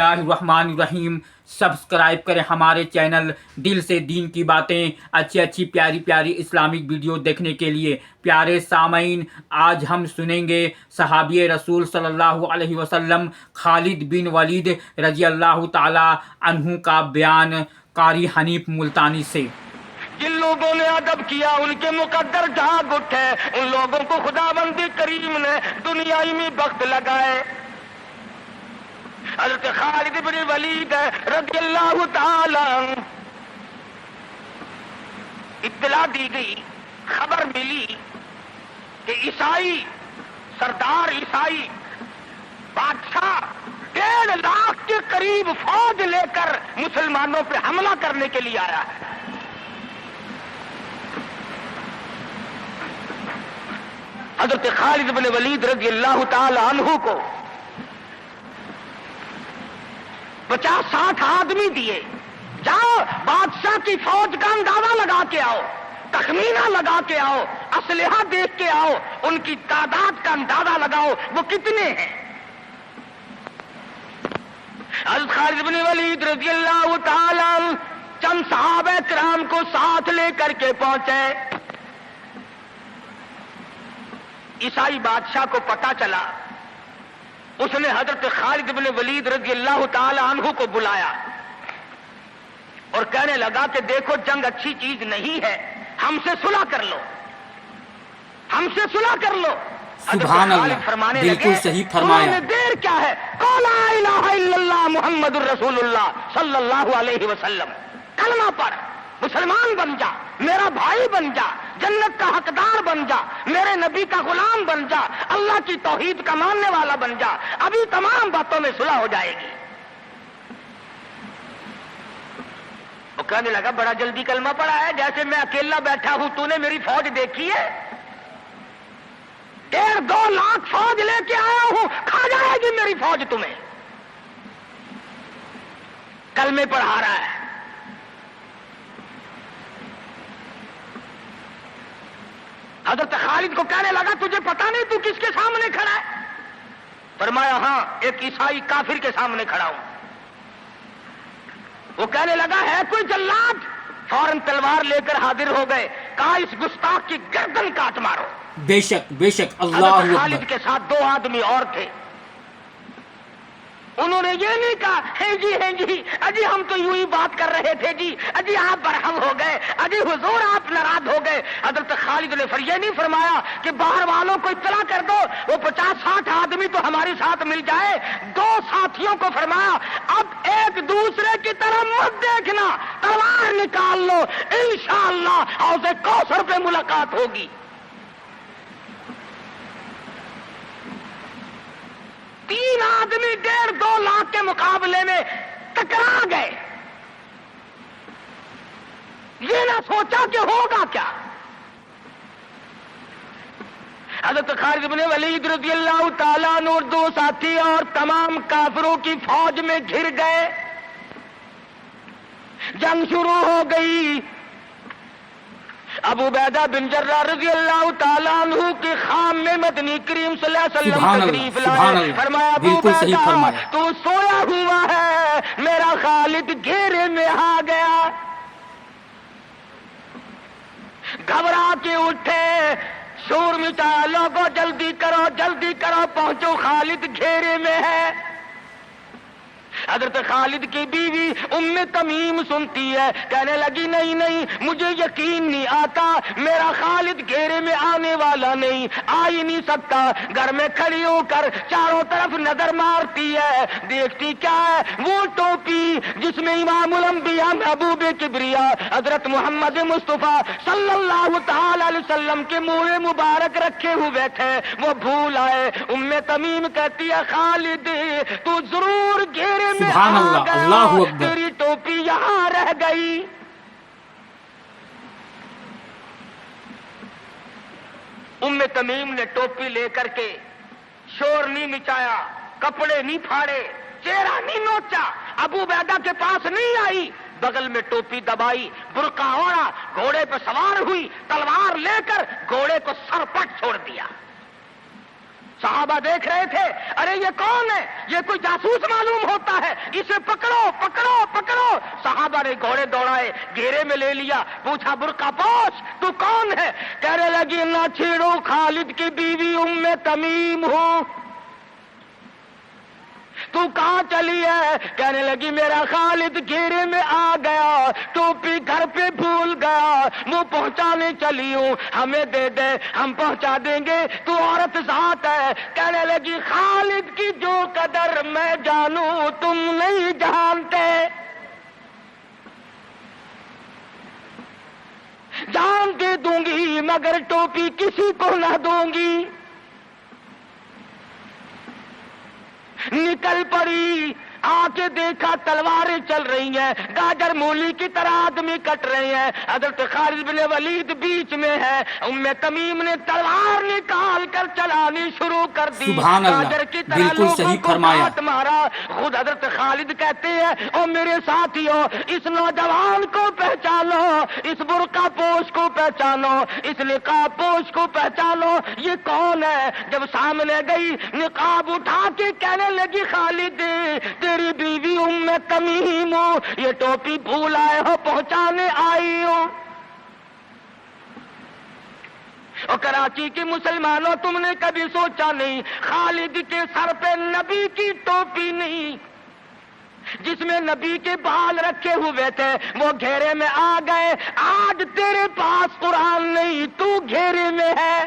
الرحمن الرحیم سبسکرائب کریں ہمارے چینل دل سے دین کی باتیں اچھی پیاری پیاری اسلامک ویڈیو دیکھنے کے لیے۔ پیارے سامعین، آج ہم سنیں گے صحابی رسول صلی اللہ علیہ وسلم خالد بن ولید رضی اللہ تعالی عنہ کا بیان قاری حنیف ملتانی سے۔ جن لوگوں نے ادب کیا ان کے مقدر جاگ اٹھے، ان لوگوں کو خداوند کریم نے دنیائی میں بخت لگائے۔ حضرت خالد بن ولید رضی اللہ تعالی عنہ اطلاع دی گئی، خبر ملی کہ عیسائی سردار عیسائی بادشاہ 1.5 لاکھ کے قریب فوج لے کر مسلمانوں پہ حملہ کرنے کے لیے آیا ہے۔ حضرت خالد بن ولید رضی اللہ تعالی عنہ کو 50-60 آدمی دیے، جاؤ بادشاہ کی فوج کا اندازہ لگا کے آؤ، تخمینہ لگا کے آؤ، اسلحہ دیکھ کے آؤ، ان کی تعداد کا اندازہ لگاؤ وہ کتنے ہیں۔ حضرت خالد بن ولید رضی اللہ تعالی عنہ چند صحابہ کرام کو ساتھ لے کر کے پہنچے۔ عیسائی بادشاہ کو پتہ چلا، اس نے حضرت خالد بن ولید رضی اللہ تعالی عنہ کو بلایا اور کہنے لگا کہ دیکھو جنگ اچھی چیز نہیں ہے، ہم سے صلح کر لو، ہم سے صلح کر لو۔ سبحان اللہ، فرمانے بالکل صحیح فرمایا۔ دیر کیا ہے، قول لا الہ الا اللہ محمد الرسول اللہ صلی اللہ علیہ وسلم، کلمہ پڑھ، مسلمان بن جا، میرا بھائی بن جا، جنت کا حقدار بن جا، میرے نبی کا غلام بن جا، اللہ کی توحید کا ماننے والا بن جا، ابھی تمام باتوں میں صلح ہو جائے گی۔ وہ کہنے لگا بڑا جلدی کلمہ پڑھا ہے، جیسے میں اکیلا بیٹھا ہوں، تو نے میری فوج دیکھی ہے؟ 1.5-2 لاکھ فوج لے کے آیا ہوں، کھا جائے گی میری فوج تمہیں۔ کلمے پڑھا رہا ہے۔ حضرت خالد کو کہنے لگا تجھے پتا نہیں تو کس کے سامنے کھڑا ہے؟ فرمایا ہاں، ایک عیسائی کافر کے سامنے کھڑا ہوں۔ وہ کہنے لگا ہے کوئی جلاد؟ فوراً تلوار لے کر حاضر ہو گئے، کہا اس گستاخ کی گردن کاٹ مارو۔ بے شک بے شک، اللہ حضرت خالد اکبر۔ کے ساتھ 2 آدمی اور تھے، انہوں نے یہ نہیں کہا ہے جی اجی ہم تو یوں ہی بات کر رہے تھے جی، اجی آپ برہم ہو گئے، اجی حضور آپ ناراض ہو گئے۔ حضرت خالد نے یہ نہیں فرمایا کہ باہر والوں کو اطلاع کر دو، وہ 50-60 آدمی تو ہمارے ساتھ مل جائے۔ 2 ساتھیوں کو فرمایا اب ایک دوسرے کی طرف مت دیکھنا، تلوار نکال لو، انشاءاللہ حوض کوثر پہ ملاقات ہوگی۔ 3 آدمی 1.5-2 لاکھ کے مقابلے میں ٹکرا گئے، یہ نہ سوچا کہ ہوگا کیا۔ حضرت خالد بن ولید رضی اللہ تعالیٰ عنہ اور 2 ساتھی اور تمام کافروں کی فوج میں گھر گئے، جنگ شروع ہو گئی۔ ابو عبیدہ بن جراح رضی اللہ تعالیٰ عنہ کے خام میں مدنی کریم صلی اللہ علیہ وسلم تشریف لائے۔ فرمایا ابو عبیدہ تو سویا ہوا ہے، میرا خالد گھیرے میں آ گیا۔ گھبرا کے اٹھے، شور مچایا، لوگوں جلدی کرو پہنچو، خالد گھیرے میں ہے۔ حضرت خالد کی بیوی ام تمیم سنتی ہے، کہنے لگی نہیں مجھے یقین نہیں آتا، میرا خالد گھیرے میں آنے والا نہیں، آ ہی نہیں سکتا۔ گھر میں کھڑی ہو کر چاروں طرف نظر مارتی ہے، دیکھتی کیا ہے؟ وہ ٹوپی جس میں امام الانبیاء محبوب کبریا حضرت محمد مصطفیٰ صلی اللہ تعالی علیہ وسلم کے منہ مبارک رکھے ہوئے تھے، وہ بھول آئے۔ ام تمیم کہتی ہے خالد تو ضرور گھیرے میں سبحان اللہ، اللہ اکبر، تیری ٹوپی یہاں رہ گئی۔ ام تمیم نے ٹوپی لے کر کے شور نہیں مچایا، کپڑے نہیں پھاڑے، چہرہ نہیں نوچا، ابو عبیدہ کے پاس نہیں آئی، بغل میں ٹوپی دبائی، برقع اوڑھا، گھوڑے پہ سوار ہوئی، تلوار لے کر گھوڑے کو سر پٹ چھوڑ دیا۔ صحابہ دیکھ رہے تھے، ارے یہ کون ہے؟ یہ کوئی جاسوس معلوم ہوتا ہے، اسے پکڑو پکڑو پکڑو۔ صحابہ نے گھوڑے دوڑائے، گھیرے میں لے لیا، پوچھا برقع پوش تو کون ہے؟ کہنے لگی نہ چھیڑو، خالد کی بیوی ام تمیم ہوں۔ تو کہاں چلی ہے؟ کہنے لگی میرا خالد گھیرے میں آ گیا، ٹوپی گھر پہ بھول گیا، وہ پہنچانے چلی ہوں، ہمیں دے دے ہم پہنچا دیں گے، تو عورت ذات ہے۔ کہنے لگی خالد کی جو قدر میں جانوں تم نہیں جانتے، جان دے دوں گی مگر ٹوپی کسی کو نہ دوں گی۔ نکل پڑی، آ کے دیکھا تلواریں چل رہی ہیں، گاجر مولی کی طرح آدمی کٹ رہے ہیں، حضرت خالد بن ولید بیچ میں ہے، ام تمیم نے تلوار نکال کر چلانی شروع کر دی، سبحان اللہ، گاجر کی طرح بالکل لوگوں صحیح کو فرمایا۔ کاٹ مارا۔ خود حضرت خالد کہتے ہیں او میرے ساتھیوں، اس نوجوان کو پہچانو، اس برقع پوش کو پہچانو، اس نقاب پوش کو پہچانو، یہ کون ہے؟ جب سامنے گئی نقاب اٹھا کے کہنے لگی خالد تیری بیوی ام تمیم ہوں، یہ ٹوپی بھول آئے ہو، پہنچانے آئی ہوں۔ اور کراچی کے مسلمانوں تم نے کبھی سوچا نہیں خالد کے سر پہ نبی کی ٹوپی نہیں، جس میں نبی کے بال رکھے ہوئے تھے، وہ گھیرے میں آ گئے۔ آج تیرے پاس قرآن نہیں، تو گھیرے میں ہے۔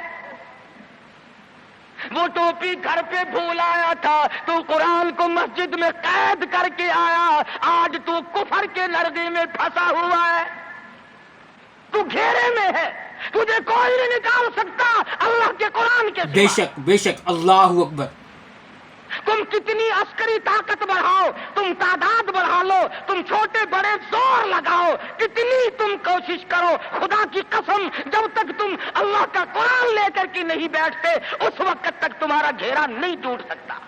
وہ ٹوپی گھر پہ بھول آیا تھا، تو قرآن کو مسجد میں قید کر کے آیا، آج تو کفر کے لرزے میں پھنسا ہوا ہے، تو گھیرے میں ہے، تجھے کوئی نہیں نکال سکتا اللہ کے قرآن کے سوا۔ بے شک بے شک، اللہ اکبر۔ تم کتنی عسکری طاقت بڑھاؤ، تم تعداد بڑھا لو، تم چھوٹے بڑے زور لگاؤ، کتنی تم کوشش کرو، خدا کی قسم جب تک تم اللہ کا قرآن لے کر کے نہیں بیٹھتے اس وقت تک تمہارا گھیرا نہیں ٹوٹ سکتا۔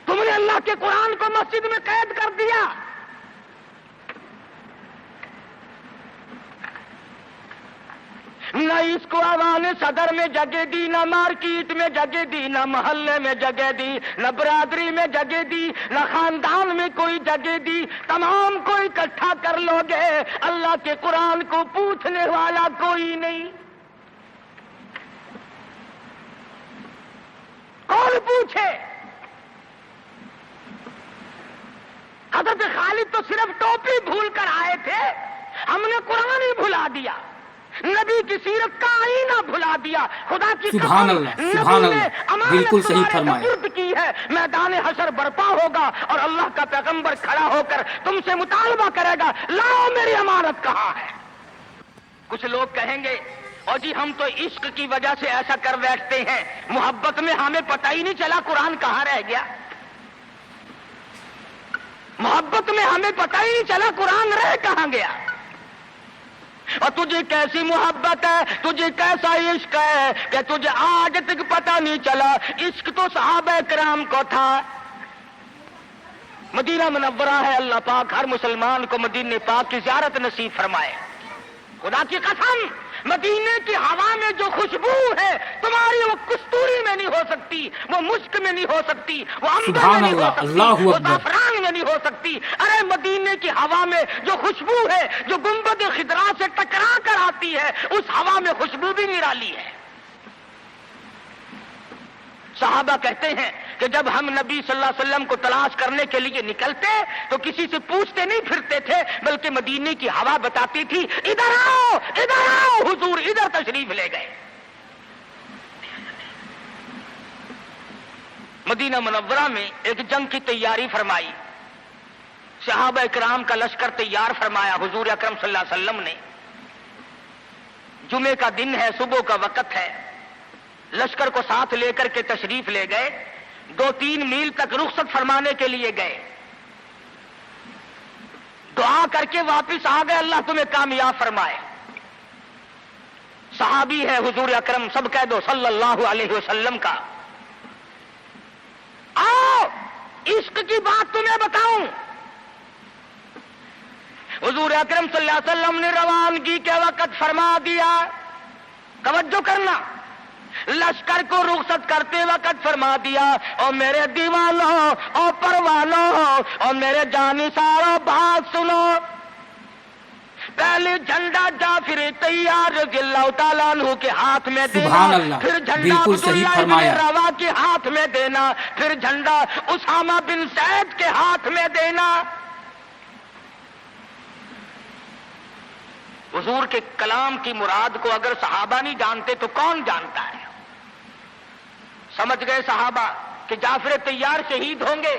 تم نے اللہ کے قرآن کو مسجد میں قید کر دیا۔ نہ اس کو عوام صدر میں جگہ دی، نہ مارکیٹ میں جگہ دی، نہ محلے میں جگہ دی، نہ برادری میں جگہ دی، نہ خاندان میں کوئی جگہ دی۔ تمام کو اکٹھا کر لو گے، اللہ کے قرآن کو پوچھنے والا کوئی نہیں۔ کون پوچھے؟ حضرت خالد تو صرف ٹوپی بھول کر آئے تھے، ہم نے قرآن ہی بھلا دیا، نبی کی سیرت کا آئینہ بھلا دیا۔ خدا کی سبحان قسم، اللہ، سبحان نبی نے اللہ، امانت بالکل صحیح تمہارے فرمایا۔ سپرد کی ہے، میدان حشر برپا ہوگا اور اللہ کا پیغمبر کھڑا ہو کر تم سے مطالبہ کرے گا، لاؤ میری امانت کہاں ہے؟ کچھ لوگ کہیں گے اور جی ہم تو عشق کی وجہ سے ایسا کر بیٹھتے ہیں، محبت میں ہمیں پتہ ہی نہیں چلا قرآن کہاں رہ گیا، محبت میں ہمیں پتہ ہی نہیں چلا قرآن رہ کہاں گیا۔ اور تجھے کیسی محبت ہے، تجھے کیسا عشق ہے کہ تجھے آج تک پتہ نہیں چلا۔ عشق تو صحابہ کرام کو تھا۔ مدینہ منورہ ہے، اللہ پاک ہر مسلمان کو مدینہ پاک کی زیارت نصیب فرمائے۔ خدا کی قسم مدینے کی ہوا میں جو خوشبو ہے تمہاری وہ کستوری میں نہیں ہو سکتی، وہ مشک میں نہیں ہو سکتی، وہ عنبر میں نہیں ہو سکتی، وہ زعفران میں نہیں ہو سکتی۔ ارے مدینے کی ہوا میں جو خوشبو ہے، جو گنبد خضرا سے ٹکرا کر آتی ہے، اس ہوا میں خوشبو بھی نرالی ہے۔ صحابہ کہتے ہیں کہ جب ہم نبی صلی اللہ علیہ وسلم کو تلاش کرنے کے لیے نکلتے تو کسی سے پوچھتے نہیں پھرتے تھے، بلکہ مدینے کی ہوا بتاتی تھی ادھر آؤ ادھر آؤ، حضور ادھر تشریف لے گئے۔ مدینہ منورہ میں ایک جنگ کی تیاری فرمائی، صحابہ کرام کا لشکر تیار فرمایا حضور اکرم صلی اللہ علیہ وسلم نے۔ جمعے کا دن ہے، صبح کا وقت ہے، لشکر کو ساتھ لے کر کے تشریف لے گئے، 2-3 میل تک رخصت فرمانے کے لیے گئے، دعا کر کے واپس آ گئے، اللہ تمہیں کامیاب فرمائے۔ صحابی ہے حضور اکرم، سب کہہ دو صلی اللہ علیہ وسلم کا۔ آؤ عشق کی بات تمہیں بتاؤں۔ حضور اکرم صلی اللہ علیہ وسلم نے روانگی کے وقت فرما دیا توجہ کرنا، لشکر کو رخصت کرتے وقت فرما دیا، اور میرے دیوانوں اور پروانوں اور میرے جانثاروں بات سنو، پہلے جھنڈا جعفر طیار رضی اللہ تعالیٰ عنہ کے ہاتھ میں دینا، سبحان اللہ، پھر جھنڈا بالکل صحیح عبداللہ فرمایا، بن روا کے ہاتھ میں دینا، پھر جھنڈا اسامہ بن زید کے ہاتھ میں دینا۔ حضور کے کلام کی مراد کو اگر صحابہ نہیں جانتے تو کون جانتا ہے؟ سمجھ گئے صحابہ کہ جعفر طیار شہید ہوں گے،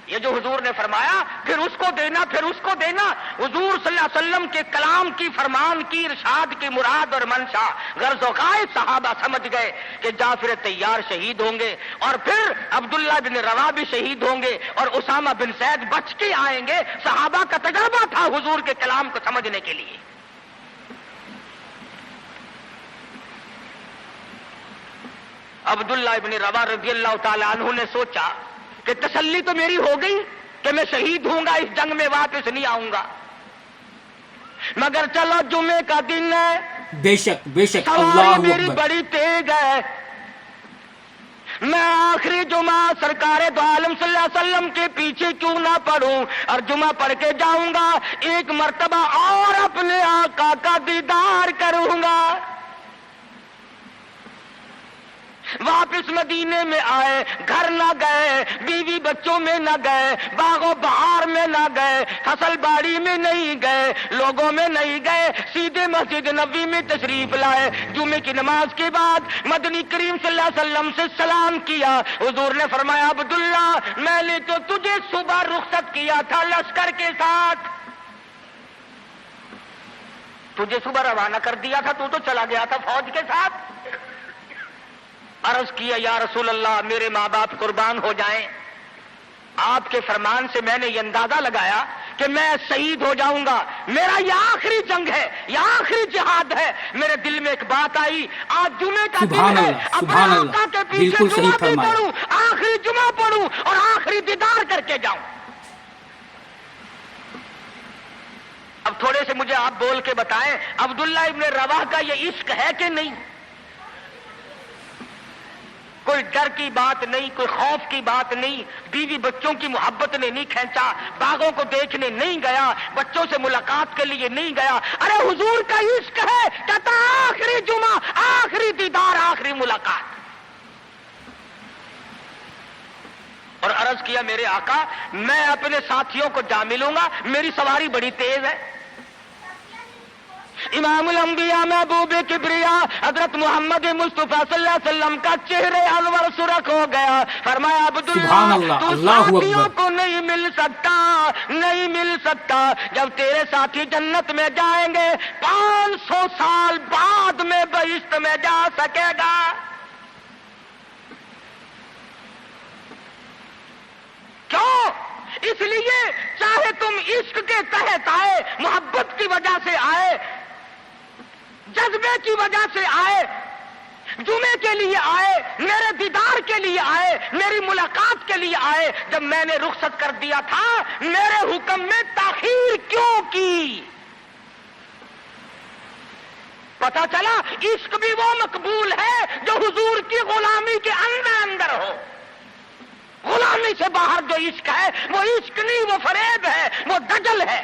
یہ جو حضور نے فرمایا پھر اس کو دینا، پھر اس کو دینا، حضور صلی اللہ علیہ وسلم کے کلام کی، فرمان کی، ارشاد کی مراد اور منشا غرض و غائب صحابہ سمجھ گئے کہ جعفر طیار شہید ہوں گے، اور پھر عبداللہ بن روا بھی شہید ہوں گے، اور اسامہ بن زید بچ کے آئیں گے۔ صحابہ کا تجربہ تھا حضور کے کلام کو سمجھنے کے لیے۔ عبداللہ ابن روا رضی اللہ تعالی عنہ نے سوچا کہ تسلی تو میری ہو گئی کہ میں شہید ہوں گا، اس جنگ میں واپس نہیں آؤں گا، مگر چلو جمعے کا دن ہے، بے شک بے شک، سواری اللہ میری اکبر، بڑی تیز ہے، میں آخری جمعہ سرکار دو عالم صلی اللہ علیہ وسلم کے پیچھے کیوں نہ پڑھوں، اور جمعہ پڑھ کے جاؤں گا، ایک مرتبہ اور اپنے آقا کا دیدار کروں گا۔ واپس مدینے میں آئے، گھر نہ گئے، بیوی بچوں میں نہ گئے، باغ و بہار میں نہ گئے، فصل باڑی میں نہیں گئے، لوگوں میں نہیں گئے، سیدھے مسجد نبوی میں تشریف لائے۔ جمعے کی نماز کے بعد مدنی کریم صلی اللہ علیہ وسلم سے سلام کیا۔ حضور نے فرمایا عبداللہ میں نے تو تجھے صبح رخصت کیا تھا لشکر کے ساتھ، تجھے صبح روانہ کر دیا تھا، تو چلا گیا تھا فوج کے ساتھ۔ عرض کیا یا رسول اللہ میرے ماں باپ قربان ہو جائیں، آپ کے فرمان سے میں نے یہ اندازہ لگایا کہ میں شہید ہو جاؤں گا، میرا یہ آخری جنگ ہے، یہ آخری جہاد ہے۔ میرے دل میں ایک بات آئی، آج جمعے کا دن ہے، اپنے آقا کے پیچھے جمعہ بھی پڑھوں، آخری جمعہ پڑھوں اور آخری دیدار کر کے جاؤں۔ اب تھوڑے سے مجھے آپ بول کے بتائیں عبداللہ ابن رواح کا یہ عشق ہے کہ نہیں؟ کوئی ڈر کی بات نہیں، کوئی خوف کی بات نہیں، بیوی بچوں کی محبت نے نہیں کھینچا، باغوں کو دیکھنے نہیں گیا، بچوں سے ملاقات کے لیے نہیں گیا، ارے حضور کا عشق ہے، کہتا آخری جمعہ، آخری دیدار، آخری ملاقات۔ اور عرض کیا میرے آقا میں اپنے ساتھیوں کو جا ملوں گا، میری سواری بڑی تیز ہے۔ امام الانبیاء محبوب کبریا حضرت محمد مصطفیٰ صلی اللہ علیہ وسلم کا چہرے انور سرخ ہو گیا، فرمایا عبداللہ تو ساتھیوں کو نہیں مل سکتا، نہیں مل سکتا، جب تیرے ساتھی جنت میں جائیں گے 500 سال بعد میں بہشت میں جا سکے گا۔ کیوں؟ اس لیے چاہے تم عشق کے تحت آئے، محبت کی وجہ سے آئے، جذبے کی وجہ سے آئے، جمعے کے لیے آئے، میرے دیدار کے لیے آئے، میری ملاقات کے لیے آئے، جب میں نے رخصت کر دیا تھا میرے حکم میں تاخیر کیوں کی؟ پتا چلا عشق بھی وہ مقبول ہے جو حضور کی غلامی کے اندر ہو۔ غلامی سے باہر جو عشق ہے وہ عشق نہیں، وہ فریب ہے، وہ دجل ہے۔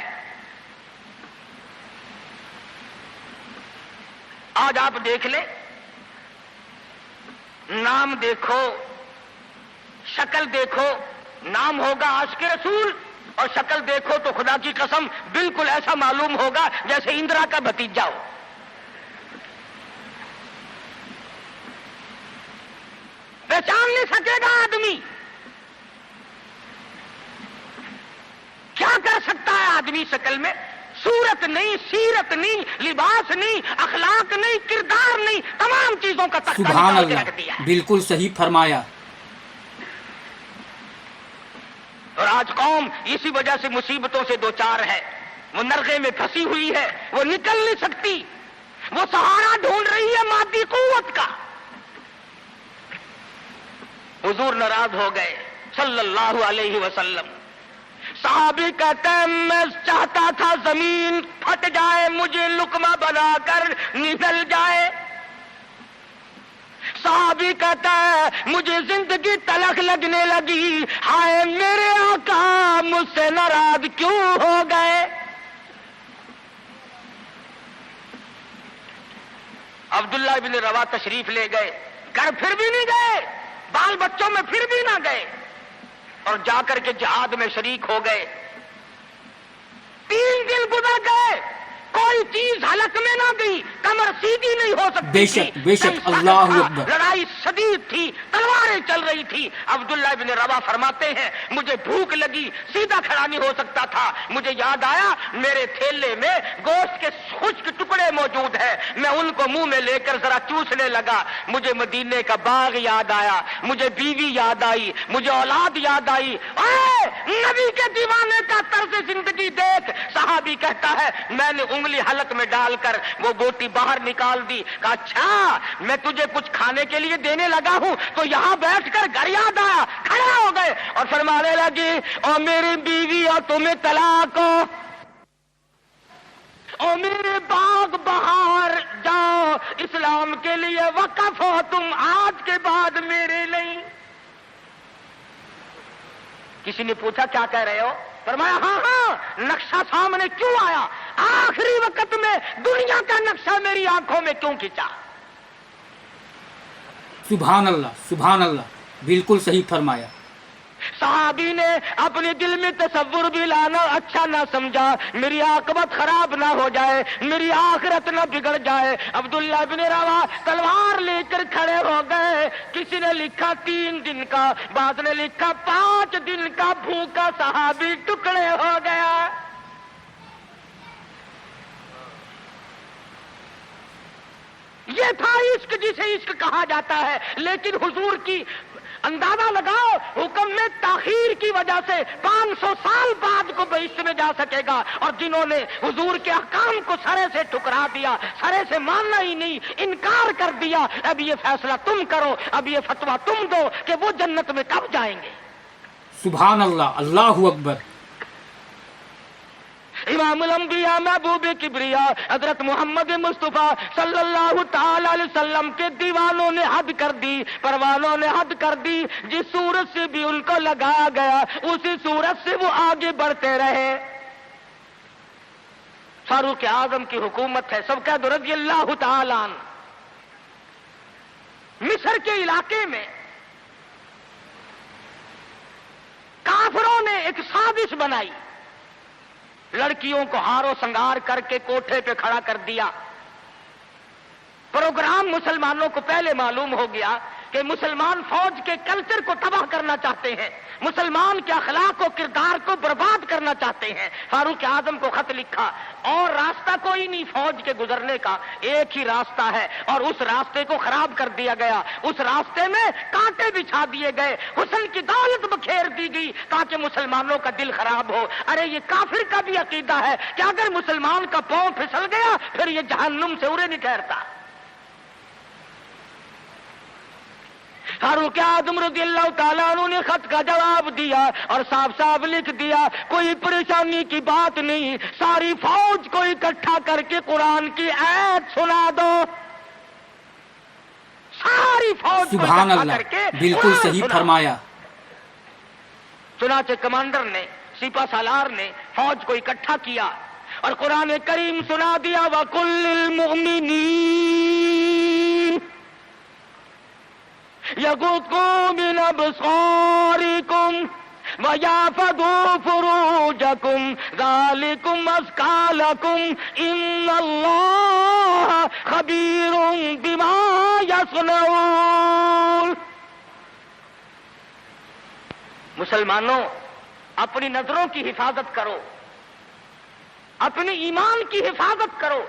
آج آپ دیکھ لیں، نام دیکھو، شکل دیکھو، نام ہوگا عاشق رسول، اور شکل دیکھو تو خدا کی قسم بالکل ایسا معلوم ہوگا جیسے اندرا کا بھتیجا ہو۔ پہچان نہیں سکے گا آدمی، کیا کر سکتا ہے آدمی شکل میں؟ صورت نہیں، سیرت نہیں، لباس نہیں، اخلاق نہیں، کردار نہیں، تمام چیزوں کا تختہ نکال کے رکھ دیا ہے۔ بالکل صحیح فرمایا۔ اور آج قوم اسی وجہ سے مصیبتوں سے دوچار ہے، وہ نرغے میں پھنسی ہوئی ہے، وہ نکل نہیں سکتی، وہ سہارا ڈھونڈ رہی ہے مادی قوت کا۔ حضور ناراض ہو گئے صلی اللہ علیہ وسلم۔ صحابی کہتے ہیں میں چاہتا تھا زمین پھٹ جائے، مجھے لقمہ بنا کر نگل جائے، صحابی کہتا ہے مجھے زندگی تلخ لگنے لگی، ہائے میرے آقا مجھ سے ناراض کیوں ہو گئے؟ عبداللہ بن روا تشریف لے گئے، گھر پھر بھی نہیں گئے، بال بچوں میں پھر بھی نہ گئے، اور جا کر کے جہاد میں شریک ہو گئے۔ 3 دن گزر گئے، کوئی چیز حلق میں نہ گئی، کمر سیدھی نہیں ہو سکتی تھی، بے شک اللہ اکبر، لڑائی شدید تھی، تلواریں چل رہی تھی۔ عبداللہ بن روا فرماتے ہیں مجھے بھوک لگی، سیدھا کھڑا نہیں ہو سکتا تھا، مجھے یاد آیا میرے تھیلے میں گوشت کے خشک ٹکڑے موجود ہیں، میں ان کو منہ میں لے کر ذرا چوسنے لگا، مجھے مدینے کا باغ یاد آیا، مجھے بیوی یاد آئی، مجھے اولاد یاد آئی۔ اے نبی کے دیوانے کا طرز زندگی دیکھ۔ صحابی کہتا ہے میں نے انگلی حلق میں ڈال کر وہ بوٹی باہر نکال دی، کہا اچھا میں تجھے کچھ کھانے کے لیے دینے لگا ہوں تو یہاں بیٹھ کر گھر یاد آیا، کھڑے ہو گئے اور فرمانے لگی اور میری بیوی اور تمہیں طلاق ہو، اور میرے باغ بہار جاؤ، اسلام کے لیے وقف ہو تم آج کے بعد میرے لیے۔ کسی نے پوچھا کیا کہہ رہے ہو؟ فرمایا ہاں ہاں نقشہ سامنے کیوں آیا، آخری وقت میں دنیا کا نقشہ میری آنکھوں میں کیوں کھینچا؟ سبحان اللہ سبحان اللہ، بالکل صحیح فرمایا۔ صحابی نے اپنے دل میں تصور بھی لانا اچھا نہ سمجھا، میری عاقبت خراب نہ ہو جائے، میری آخرت نہ بگڑ جائے۔ عبداللہ بن روا تلوار لے کر کھڑے ہو گئے، کسی نے لکھا 3 دن کا، بعض نے لکھا 5 دن کا بھوکا صحابی ٹکڑے ہو گیا۔ یہ تھا عشق جسے عشق کہا جاتا ہے، لیکن حضور کی اندازہ لگاؤ حکم میں تاخیر کی وجہ سے 500 سال بعد کو بہشت میں جا سکے گا، اور جنہوں نے حضور کے احکام کو سرے سے ٹھکرا دیا، سرے سے ماننا ہی نہیں، انکار کر دیا، اب یہ فیصلہ تم کرو، اب یہ فتویٰ تم دو کہ وہ جنت میں کب جائیں گے۔ سبحان اللہ، اللہ اکبر۔ امام الانبیاء محبوب کبریا حضرت محمد مصطفیٰ صلی اللہ تعالی علیہ وسلم کے دیوانوں نے حد کر دی، پروانوں نے حد کر دی، جس صورت سے بھی ان کو لگایا گیا اسی صورت سے وہ آگے بڑھتے رہے۔ فاروق اعظم کی حکومت ہے، سب کہہ دو رضی اللہ تعالی عنہ۔ مصر کے علاقے میں کافروں نے ایک سازش بنائی، لڑکیوں کو ہار و سنگار کر کے کوٹھے پہ کھڑا کر دیا۔ پروگرام مسلمانوں کو پہلے معلوم ہو گیا کہ مسلمان فوج کے کلچر کو تباہ کرنا چاہتے ہیں، مسلمان کے اخلاق و کردار کو برباد کرنا چاہتے ہیں۔ فاروق اعظم کو خط لکھا، اور راستہ کوئی نہیں فوج کے گزرنے کا، ایک ہی راستہ ہے، اور اس راستے کو خراب کر دیا گیا، اس راستے میں کانٹے بچھا دیے گئے، حسن کی دولت بکھیر دی گئی تاکہ مسلمانوں کا دل خراب ہو۔ ارے یہ کافر کا بھی عقیدہ ہے کہ اگر مسلمان کا پاؤں پھسل گیا پھر یہ جہنم سے اڑے نہیں ٹھہرتا۔ فاروق اعظم رضی اللہ تعالیٰ عنہ نے خط کا جواب دیا اور صاف صاف لکھ دیا کوئی پریشانی کی بات نہیں، ساری فوج کو اکٹھا کر کے قرآن کی آیت سنا دو، ساری فوج کو سبحان اکٹھا اللہ، کر کے بالکل قرآن صحیح سنا۔ فرمایا۔ چنانچہ کمانڈر نے، سپہ سالار نے فوج کو اکٹھا کیا اور قرآن کریم سنا دیا، وَقُلْ لِلْمُؤْمِنِينَ يَغُضُّوا مِنْ أَبْصَارِكُمْ وَيَحْفَظُوا فُرُوجَكُمْ ذَلِكُمْ أَزْكَىٰ لَكُمْ إِنَّ اللَّهَ خَبِيرٌ بِمَا يَصْنَعُونَ۔ مسلمانوں اپنی نظروں کی حفاظت کرو، اپنی ایمان کی حفاظت کرو،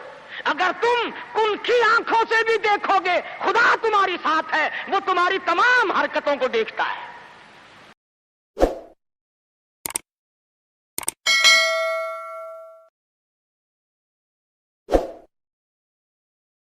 اگر تم کنکھی آنکھوں سے بھی دیکھو گے خدا تمہاری ساتھ ہے، وہ تمہاری تمام حرکتوں کو دیکھتا ہے۔